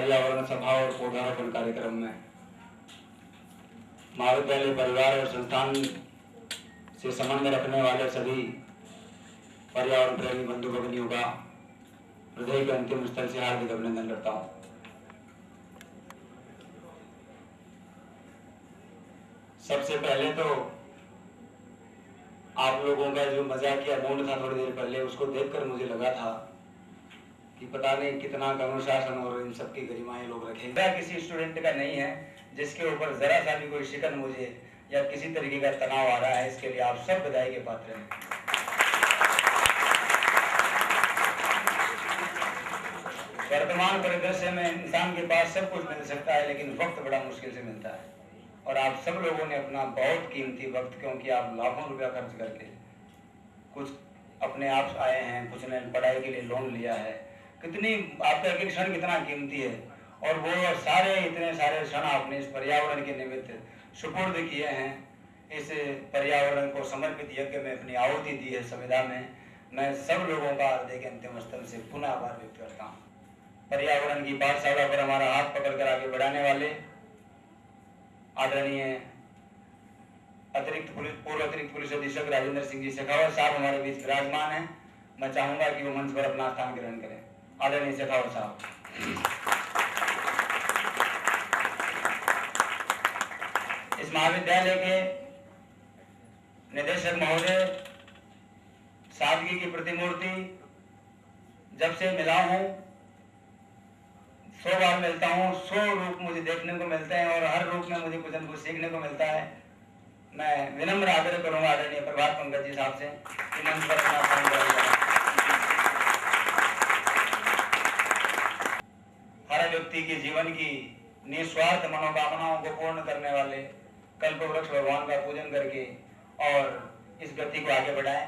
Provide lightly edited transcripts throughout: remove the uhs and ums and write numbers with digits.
पर्यावरण सभा और पौधारोपण कार्यक्रम में महाविद्यालय परिवार और संस्थान से संबंध रखने वाले सभी पर्यावरण प्रेमी बंधु भगिनियों का हृदय के अंतिम स्थल से हार्दिक अभिनंदन करता हूं। सबसे पहले तो आप लोगों का जो मजाकिया मूड था थोड़ी देर पहले, उसको देखकर मुझे लगा था कि पता नहीं कितना अनुशासन और इन सबकी गरिमाएं लोग रखेंगे। किसी स्टूडेंट का नहीं है जिसके ऊपर जरा सा भी कोई शिकन मुझे या किसी तरीके का तनाव आ रहा है। इसके लिए आप सब बधाई के पात्र हैं। वर्तमान परिदृश्य में इंसान के पास सब कुछ मिल सकता है, लेकिन वक्त बड़ा मुश्किल से मिलता है। और आप सब लोगों ने अपना बहुत कीमती वक्त, क्योंकि आप लाखों रुपया खर्च करके कुछ अपने आप आए हैं, कुछ ने पढ़ाई के लिए लोन लिया है, कितनी आपका एक क्षण कितना कीमती है, और वो सारे इतने सारे क्षण आपने इस पर्यावरण के निमित्त सुपुर्द किए हैं। इस पर्यावरण को समर्पित यज्ञ में अपनी आहुति दी है संविदा में। मैं सब लोगों का हृदय के अंतिम स्थल से पुनः आभार व्यक्त करता हूँ। पर्यावरण की पाठशाला पर हमारा हाथ पकड़कर आगे बढ़ाने वाले आदरणीय पूर्व अतिरिक्त पुलिस अधीक्षक राजेंद्र सिंह जी शेखावत साहब हमारे बीच विराजमान हैं। मैं चाहूंगा कि वो मंच पर अपना स्थान ग्रहण करें। आदरणीय शेखावत साहब। इस महाविद्यालय के निदेशक महोदय, सादगी की प्रतिमूर्ति, जब से मिला हूं 100 बार मिलता हूं, 100 रूप मुझे देखने को मिलते हैं और हर रूप में मुझे कुछ न कुछ सीखने को मिलता है। मैं विनम्र आग्रह करूंगा आदरणीय प्रभात पंकज जी साहब से कि मंच पर अपना स्थान ग्रहण करें। हर व्यक्ति के जीवन की निस्वार्थ मनोकामनाओं को पूर्ण करने वाले कल्पवृक्ष भगवान का पूजन करके और इस गति को आगे बढ़ाएं।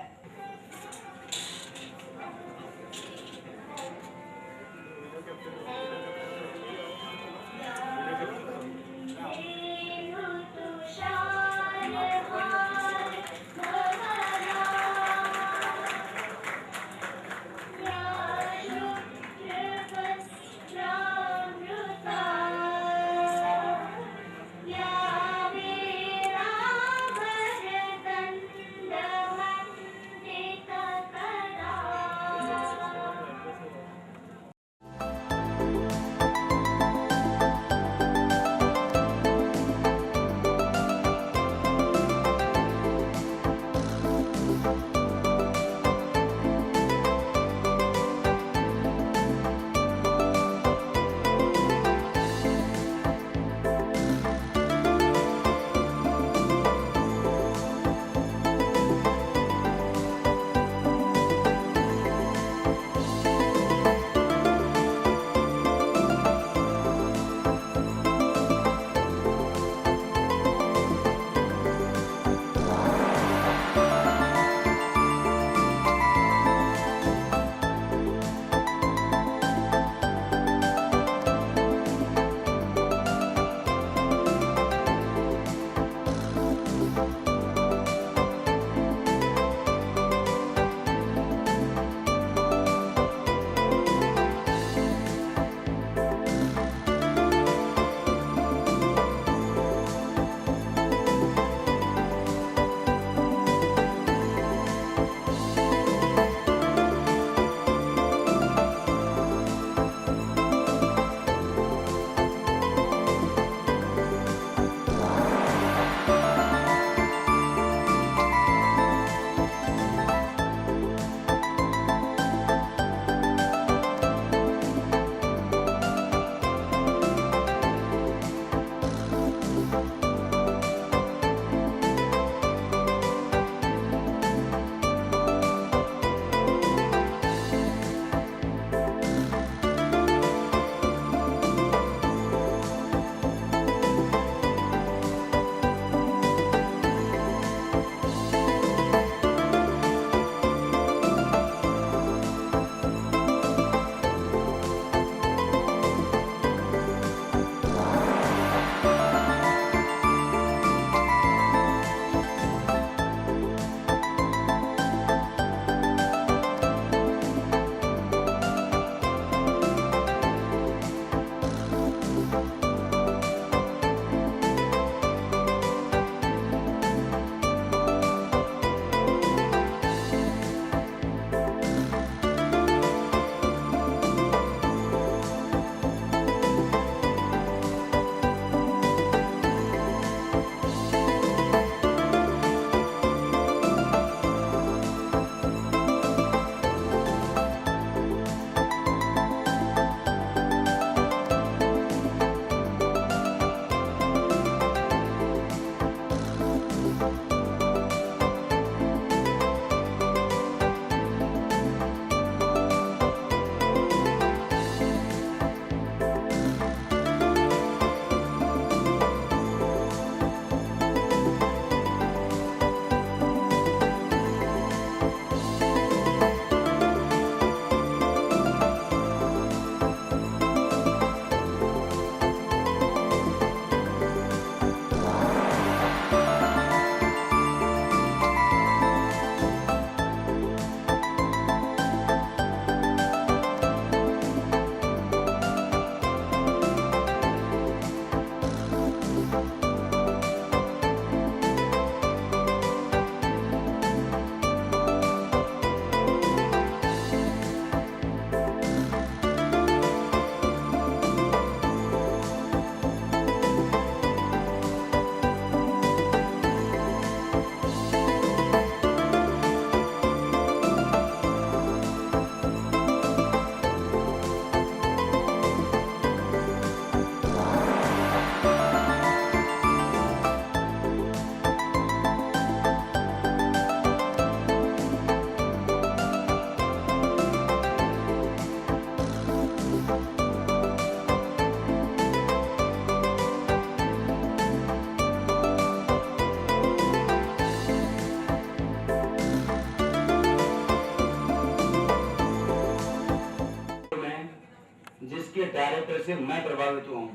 जिसके डायरेक्टर से मैं प्रभावित हुआ हूँ,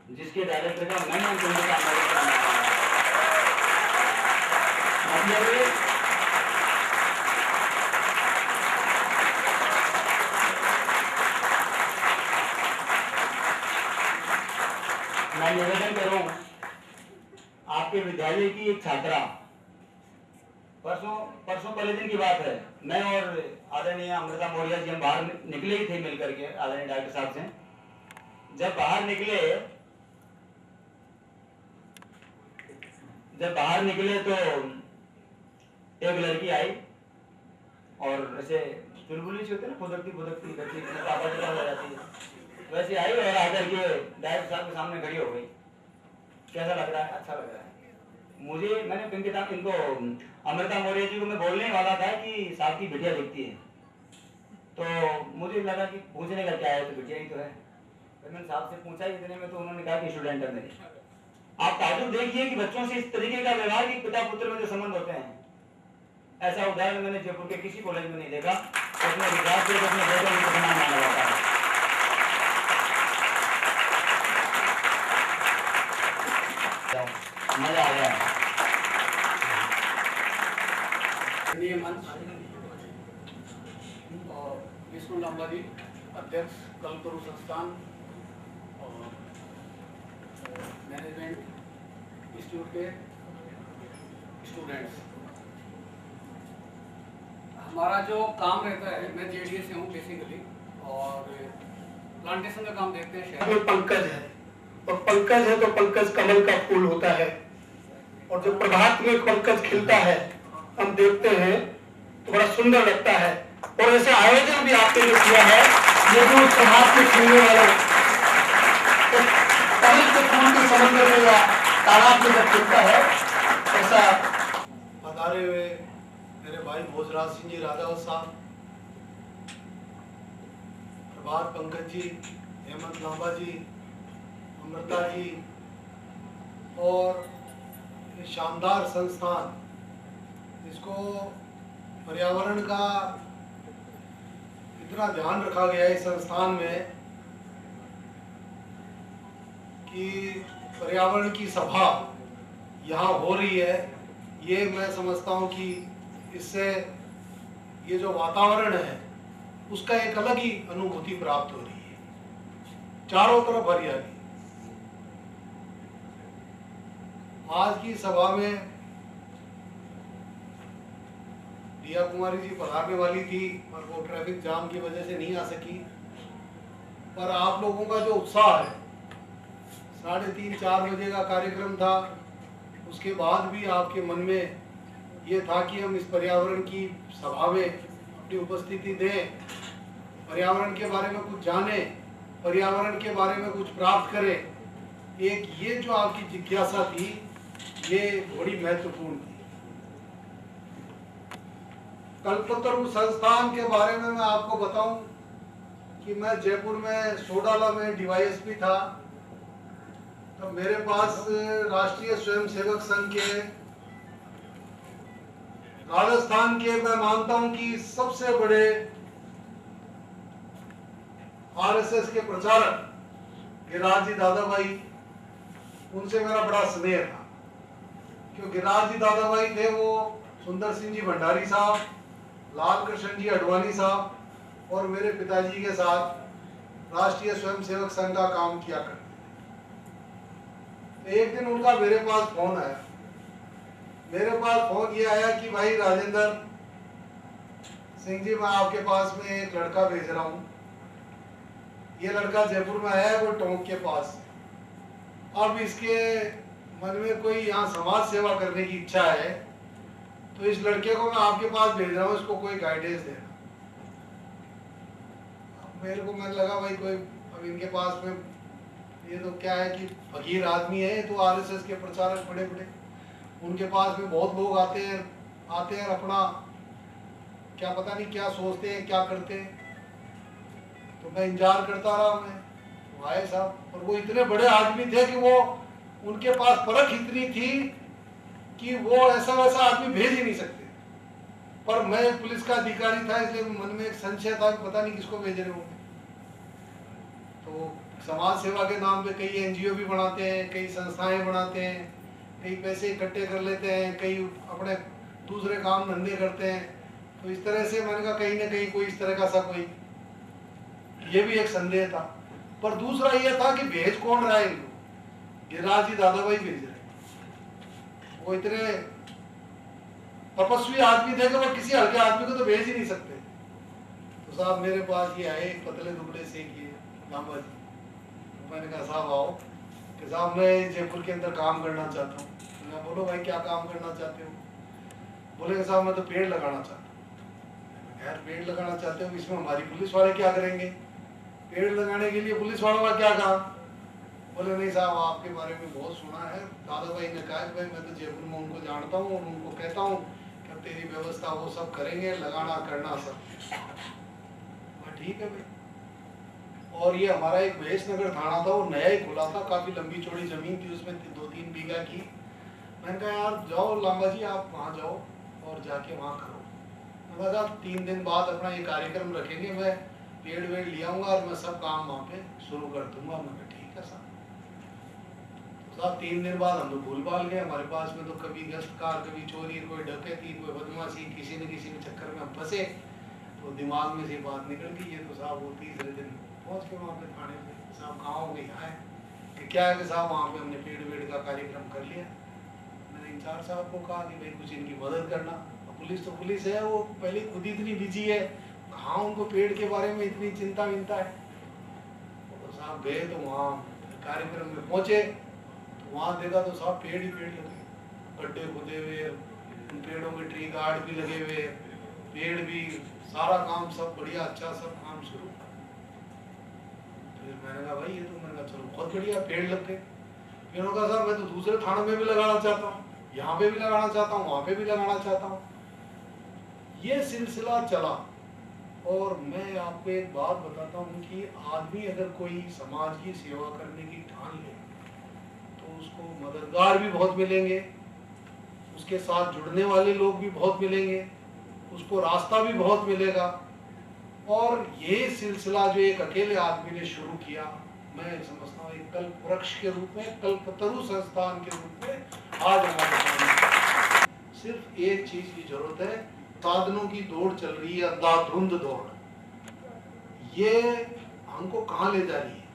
जिसके डायरेक्टर का मैंने उनके काम मतलब मैं निवेदन कर रहा हूँ, आपके विद्यालय की एक छात्रा, परसों पहले दिन की बात है, मैं और आदरणीय अमृता मौर्य जी हम बाहर निकले ही थे मिलकर के आदरणीय डॉक्टर साहब से। जब बाहर निकले तो एक लड़की आई और ऐसे चुलबुली से होते ना, फुदकती बच्ची हो जाती है, वैसे आई और आकर के डायरेक्टर साहब के सामने खड़ी हो गई। कैसा लग रहा है? अच्छा लग रहा है मुझे। मैंने इनको अमृता मौर्य जी को मैं बोलने वाला था कि साहब की बिटिया दिखती है, तो मुझे लगा कि पूछने का क्या है, तो बिटिया ही तो है। फिर मैंने साहब से पूछा, इतने में तो उन्होंने कहा कि स्टूडेंट है मेरी। आप ताजुब देखिए कि बच्चों से इस तरीके का व्यवहार कि पिता पुत्र में जो संबंध होते हैं, ऐसा उदाहरण मैंने जयपुर के किसी कॉलेज में नहीं देखा। अपने विद्यार्थी को अपने बेटों को समान माना जाता है। मजा आ गया। विष्णु लांबा जी, अध्यक्ष कल्पतरु संस्थान और मैनेजमेंट इंस्टीट्यूट के स्टूडेंट्स, हमारा जो काम रहता है, मैं जेडीए से हूँ बेसिकली, और प्लांटेशन का काम देखते हैं शहर में। पंकज है, और पंकज है तो पंकज कमल का फूल होता है, और जो प्रभात में पंकज खिलता है हम देखते हैं तो बड़ा सुंदर लगता है। और ऐसे आयोजन भी आपने जो किया है, ये जो प्रभात में खिलने वाला कमल के फूल के समुद्र में या तालाब में जब खिलता है, ऐसा पधारे हुए मेरे भाई भोजराज सिंह जी राजावत साहब, प्रभात पंकज जी, हेमंत लांबा जी, अमृता जी, और ये शानदार संस्थान, इसको पर्यावरण का इतना ध्यान रखा गया है इस संस्थान में कि पर्यावरण की सभा यहाँ हो रही है। ये मैं समझता हूँ कि इससे ये जो वातावरण है उसका एक अलग ही अनुभूति प्राप्त हो रही है, चारों तरफ हरियाली। आज की सभा में दिया कुमारी जी पधारने वाली थी पर वो ट्रैफिक जाम की वजह से नहीं आ सकी, पर आप लोगों का जो उत्साह है, 3:30-4 बजे का कार्यक्रम था, उसके बाद भी आपके मन में ये था कि हम इस पर्यावरण की सभा में अपनी उपस्थिति दें, पर्यावरण के बारे में कुछ जानें, पर्यावरण के बारे में कुछ प्राप्त करें। एक ये जो आपकी जिज्ञासा थी, ये बड़ी महत्वपूर्ण थी। कल्पतरु संस्थान के बारे में मैं आपको बताऊं कि मैं जयपुर में सोडाला में डीवाईएसपी था, तो मेरे पास राष्ट्रीय स्वयंसेवक संघ के राजस्थान के, मैं मानता हूं कि सबसे बड़े आरएसएस के प्रचारक गिरिराज जी दादाभाई, उनसे मेरा बड़ा स्नेह था, क्योंकि गिरिराज जी दादाभाई थे वो सुंदर सिंह जी भंडारी साहब, लाल कृष्ण जी अडवाणी साहब और मेरे पिताजी के साथ राष्ट्रीय स्वयंसेवक संघ का काम किया करते थे। एक दिन उनका मेरे पास फोन आया, ये आया कि भाई राजेंद्र सिंह जी, मैं आपके पास में एक लड़का भेज रहा हूँ। ये लड़का जयपुर में आया है, वो टोंक के पास। अब इसके मन में कोई यहाँ समाज सेवा करने की इच्छा है, तो इस लड़के को मैं आपके पास भेज रहा हूँ, इसको कोई गाइडेंस देना। मेरे को मन लगा भाई कोई, अब इनके पास में ये तो क्या है कि फकीर आदमी है, तो आरएसएस के प्रचारक बड़े बड़े, उनके पास में बहुत लोग आते हैं अपना क्या पता नहीं क्या सोचते हैं, क्या करते हैं। तो मैं इंतजार करता रहा, मैं तो आए साहब, और वो इतने बड़े आदमी थे कि वो उनके पास परख इतनी थी कि वो ऐसा वैसा आदमी भेज ही नहीं सकते। पर मैं पुलिस का अधिकारी था, इसलिए मन में एक संशय था कि पता नहीं किसको भेज रहे होंगे। तो समाज सेवा के नाम पे कई एनजीओ भी बनाते हैं, कई संस्थाएं बनाते हैं, कई पैसे इकट्ठे कर लेते हैं, कई अपने दूसरे काम धंधे करते हैं। तो इस तरह से मैंने कहा कहीं ना कहीं कोई इस तरह का सा कोई, ये भी एक संदेह था। पर दूसरा ये था कि भेज कौन रहा है इनको? गिरिराज जी दादा भाई भेज रहे। वो इतने तपस्वी आदमी थे कि वो किसी हल्के आदमी को तो भेज ही नहीं सकते। तो साहब मेरे पास ये आए पतले दुबले से किए लांबा जी। तो मैंने कहा साहब आओ, कि साहब मैं जयपुर के अंदर काम करना चाहता हूँ। मैं बोलो भाई क्या काम करना चाहते हो? बोले कि साहब मैं तो पेड़ लगाना चाहता हूँ। यार पेड़ लगाना चाहते हो, इसमें हमारी पुलिस वाले क्या करेंगे? पेड़ लगाने के लिए पुलिस वालों का क्या काम? बोले नहीं साहब आपके बारे में बहुत सुना है, दादा भाई ने कहा कि भाई मैं तो जयपुर में उनको जानता हूँ और उनको कहता हूँ कि तेरी व्यवस्था वो सब करेंगे, लगाना करना सब। ठीक है भाई। और ये हमारा एक महेश नगर थाना था, वो नया ही खुला था, काफी लंबी चौड़ी जमीन थी उसमें 2-3 बीघा की। मैंने कहा यार जाओ लांबा जी आप वहाँ जाओ और जाके वहाँ करो। मैंने कहा 3 दिन बाद अपना ये कार्यक्रम रखेंगे, मैं पेड़ वेड़ ले आऊंगा और मैं सब काम वहाँ पे शुरू कर दूंगा। मैंने ठीक है साहब। तो साहब 3 दिन बाद हम लोग भूल भाल गए। हमारे पास में तो कभी गश्तकार, कभी चोरी, कोई डकैती, कोई बदमाशी, किसी न किसी के चक्कर में हम फंसे। तो दिमाग में से बात निकल गई। ये तो साहब वो 30 दिन पहुँच के वहाँ पे थाने पे, साहब कहाँ हो गई आए कि क्या है कि साहब वहाँ पे हमने पेड़ वेड़ का कार्यक्रम कर लिया। मैंने इंचार्ज साहब को कहा कि भाई कुछ इनकी मदद करना। पुलिस तो पुलिस है, वो पहले खुद इतनी बिजी है, कहाँ उनको पेड़ के बारे में इतनी चिंता विंता है। तो साहब गए तो वहाँ कार्यक्रम में पहुँचे तो वहाँ देखा तो साहब पेड़ ही पेड़ लगे, गड्ढे खुदे हुए, उन पेड़ों के ट्री गार्ड भी लगे हुए, पेड़ भी, सारा काम सब बढ़िया अच्छा सब काम शुरू। फिर मैंने कहा भाई ये तो, मैंने कहा चलो बहुत बढ़िया पेड़ लग गए। फिर उन्होंने कहा साहब मैं तो दूसरे थाने में भी लगाना चाहता हूँ, यहाँ पे भी लगाना चाहता हूँ, वहाँ पे भी लगाना चाहता हूँ। ये सिलसिला चला। और मैं आपको एक बात बताता हूँ कि आदमी अगर कोई समाज की सेवा करने की ठान ले तो उसको मददगार भी बहुत मिलेंगे, उसके साथ जुड़ने वाले लोग भी बहुत मिलेंगे, उसको रास्ता भी बहुत मिलेगा। और ये सिलसिला जो एक अकेले आदमी ने शुरू किया, मैं समझता हूँ एक कल्प वृक्ष के रूप में, कल्पतरु संस्थान के रूप में आज हमारे सामने सिर्फ एक चीज की जरूरत है। साधनों की दौड़ चल रही है, अंधाधुंध दौड़। ये हमको कहाँ ले जा रही है?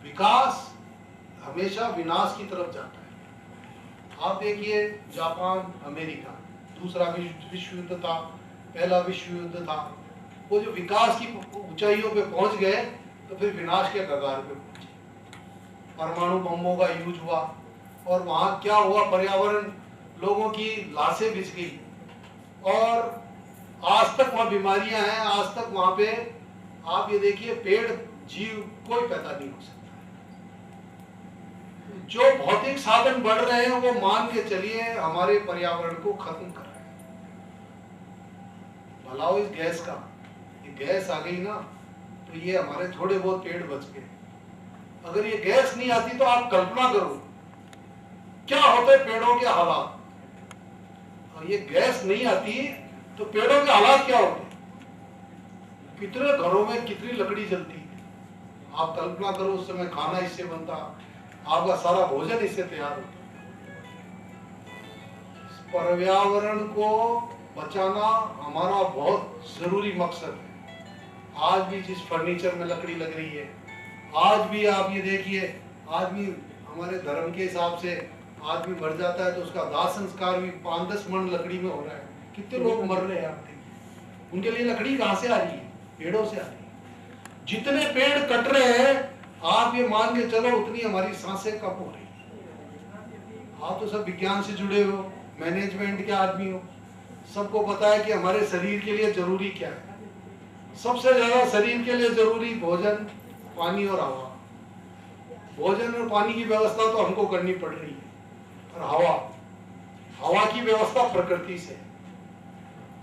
विकास हमेशा विनाश की तरफ जाता है। आप देखिए जापान, अमेरिका, दूसरा विश्व युद्ध था, पहला विश्व युद्ध था, वो जो विकास की ऊंचाइयों पे पहुंच गए तो फिर विनाश के कगार पे पहुंचे। परमाणु बमों का यूज हुआ और वहां क्या हुआ, पर्यावरण, लोगों की लाशें बिछ गई और आज तक वहां बीमारियां हैं। आज तक वहां पे आप ये देखिए पेड़ जीव कोई पैदा नहीं हो सकता। जो भौतिक साधन बढ़ रहे हैं वो मान के चलिए हमारे पर्यावरण को खत्म कर रहे हैं। भला इस गैस का, ये गैस आ गई ना तो ये हमारे थोड़े बहुत पेड़ बच गए। अगर ये गैस नहीं आती तो आप कल्पना करो क्या होते पेड़ों के हालात। और ये गैस नहीं आती तो पेड़ों के हालात क्या होते, कितने घरों में कितनी लकड़ी जलती। आप कल्पना करो उस समय खाना इससे बनता, आपका सारा भोजन इससे तैयार होता। पर्यावरण को बचाना हमारा बहुत जरूरी मकसद है। आज भी जिस फर्नीचर में लकड़ी लग रही है, आज भी आप ये देखिए, आदमी हमारे धर्म के हिसाब से आदमी मर जाता है तो उसका दाह संस्कार भी 5-10 मन लकड़ी में हो रहा है। कितने लोग मर रहे हैं आप देखिए, उनके लिए लकड़ी कहाँ से आ रही है? पेड़ों से आ रही है। जितने पेड़ कट रहे हैं आप ये मान के चलो उतनी हमारी सांसें कम हो रही है। आप तो सब विज्ञान से जुड़े हो, मैनेजमेंट के आदमी हो, सबको पता है कि हमारे शरीर के लिए जरूरी क्या है। सबसे ज्यादा शरीर के लिए जरूरी भोजन, पानी और हवा। भोजन और पानी की व्यवस्था तो हमको करनी पड़ रही है, और हवा की व्यवस्था प्रकृति से।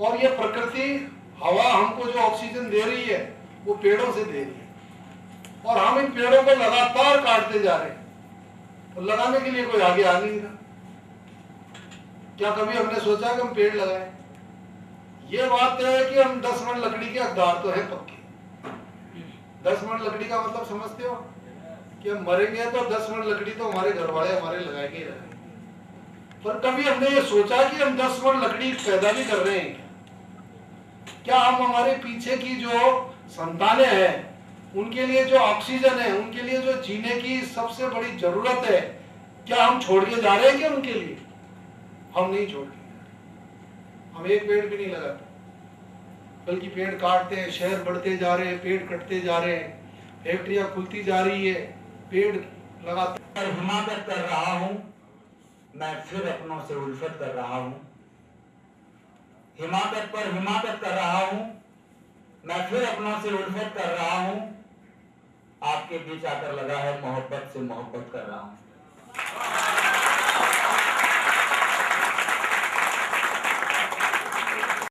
और ये प्रकृति हवा हमको जो ऑक्सीजन दे रही है वो पेड़ों से दे रही है, और हम इन पेड़ों को लगातार काटते जा रहे हैं। और लगाने के लिए कोई आगे आ नहीं रहा। क्या कभी हमने सोचा कि हम पेड़ लगाएं? ये बात है कि हम 10 मन लकड़ी के हकदार तो हैं पक्के, 10 मन लकड़ी का मतलब समझते हो कि हम मरेंगे तो 10 मन लकड़ी तो हमारे घर वाले हमारे लगाएंगे ही लगाएंगे। पर कभी हमने ये सोचा कि हम 10 मन लकड़ी पैदा भी कर रहे हैं क्या? हम हमारे पीछे की जो संतानें हैं उनके लिए जो ऑक्सीजन है, उनके लिए जो जीने की सबसे बड़ी जरूरत है, क्या हम छोड़ के जा रहे हैं क्या उनके लिए? हम नहीं छोड़ के, हम एक पेड़ भी नहीं लगाते, बल्कि पेड़ काटते हैं, शहर बढ़ते जा रहे हैं, पेड़ कटते जा रहे हैं, फैक्ट्रियां खुलती जा रही है, पेड़ लगाते। हिमाकत कर रहा हूं, मैं फिर अपनों से उल्फत कर रहा हूं। हिमाकत पर हिमाकत कर रहा हूं, मैं फिर अपनों से उल्फत कर रहा हूं। आपके बीच आकर लगा है मोहब्बत से मोहब्बत कर रहा हूं।